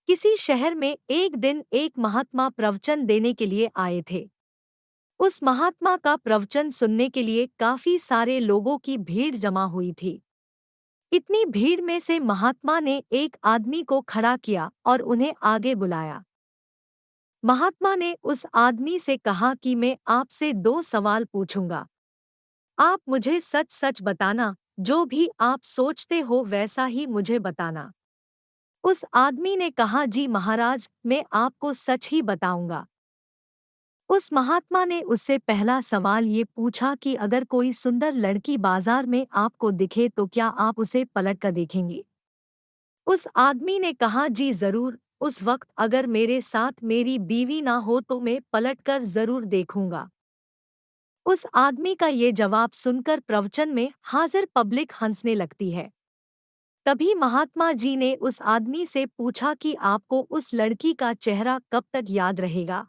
किसी शहर में एक दिन एक महात्मा प्रवचन देने के लिए आए थे। उस महात्मा का प्रवचन सुनने के लिए काफी सारे लोगों की भीड़ जमा हुई थी। इतनी भीड़ में से महात्मा ने एक आदमी को खड़ा किया और उन्हें आगे बुलाया। महात्मा ने उस आदमी से कहा कि मैं आपसे 2 सवाल पूछूंगा। आप मुझे सच सच बताना, जो भी आप सोचते हो वैसा ही मुझे बताना। उस आदमी ने कहा, जी महाराज, मैं आपको सच ही बताऊंगा। उस महात्मा ने उससे पहला सवाल ये पूछा कि अगर कोई सुंदर लड़की बाजार में आपको दिखे तो क्या आप उसे पलट कर देखेंगी? उस आदमी ने कहा, जी जरूर, उस वक्त अगर मेरे साथ मेरी बीवी ना हो तो मैं पलट कर जरूर देखूंगा। उस आदमी का ये जवाब सुनकर प्रवचन में हाजिर पब्लिक हंसने लगती है। तभी महात्मा जी ने उस आदमी से पूछा कि आपको उस लड़की का चेहरा कब तक याद रहेगा?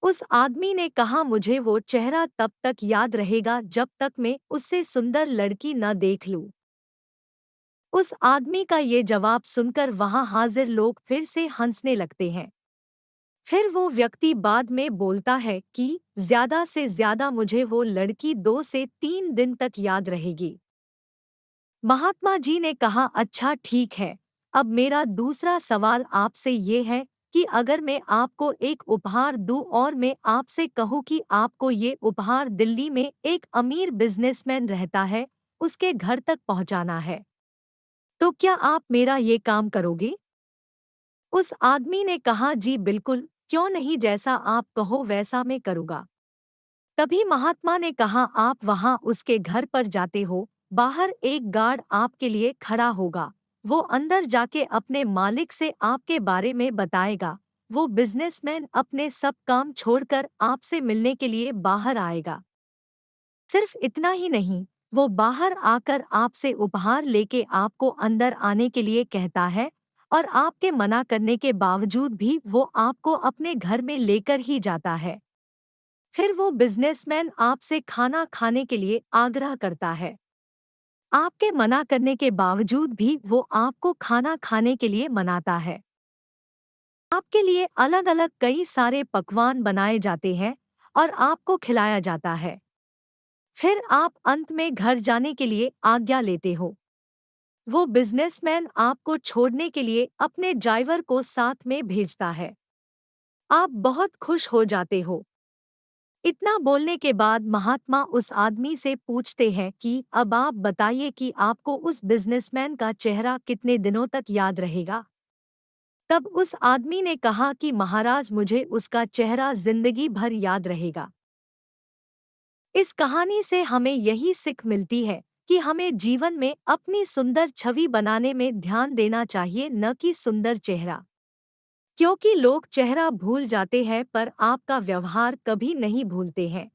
उस आदमी ने कहा, मुझे वो चेहरा तब तक याद रहेगा जब तक मैं उससे सुंदर लड़की न देख लूं। उस आदमी का ये जवाब सुनकर वहां हाजिर लोग फिर से हंसने लगते हैं। फिर वो व्यक्ति बाद में बोलता है कि ज्यादा से ज्यादा मुझे वो लड़की 2 से 3 दिन तक याद रहेगी। महात्मा जी ने कहा, अच्छा ठीक है। अब मेरा दूसरा सवाल आपसे ये है कि अगर मैं आपको एक उपहार दूं और मैं आपसे कहूं कि आपको ये उपहार दिल्ली में एक अमीर बिजनेसमैन रहता है, उसके घर तक पहुंचाना है, तो क्या आप मेरा ये काम करोगे? उस आदमी ने कहा, जी बिल्कुल, क्यों नहीं, जैसा आप कहो वैसा मैं करूँगा। तभी महात्मा ने कहा, आप वहां उसके घर पर जाते हो, बाहर एक गार्ड आपके लिए खड़ा होगा। वो अंदर जाके अपने मालिक से आपके बारे में बताएगा। वो बिजनेसमैन अपने सब काम छोड़कर आपसे मिलने के लिए बाहर आएगा। सिर्फ इतना ही नहीं, वो बाहर आकर आपसे उपहार लेके आपको अंदर आने के लिए कहता है, और आपके मना करने के बावजूद भी वो आपको अपने घर में लेकर ही जाता है। फिर वो बिजनेसमैन आपसे खाना खाने के लिए आग्रह करता है। आपके मना करने के बावजूद भी वो आपको खाना खाने के लिए मनाता है। आपके लिए अलग अलग कई सारे पकवान बनाए जाते हैं और आपको खिलाया जाता है। फिर आप अंत में घर जाने के लिए आज्ञा लेते हो। वो बिजनेसमैन आपको छोड़ने के लिए अपने ड्राइवर को साथ में भेजता है। आप बहुत खुश हो जाते हो। इतना बोलने के बाद महात्मा उस आदमी से पूछते हैं कि अब आप बताइए कि आपको उस बिजनेसमैन का चेहरा कितने दिनों तक याद रहेगा? तब उस आदमी ने कहा कि महाराज, मुझे उसका चेहरा जिंदगी भर याद रहेगा। इस कहानी से हमें यही सीख मिलती है कि हमें जीवन में अपनी सुंदर छवि बनाने में ध्यान देना चाहिए, न कि सुंदर चेहरा। क्योंकि लोग चेहरा भूल जाते हैं पर आपका व्यवहार कभी नहीं भूलते हैं।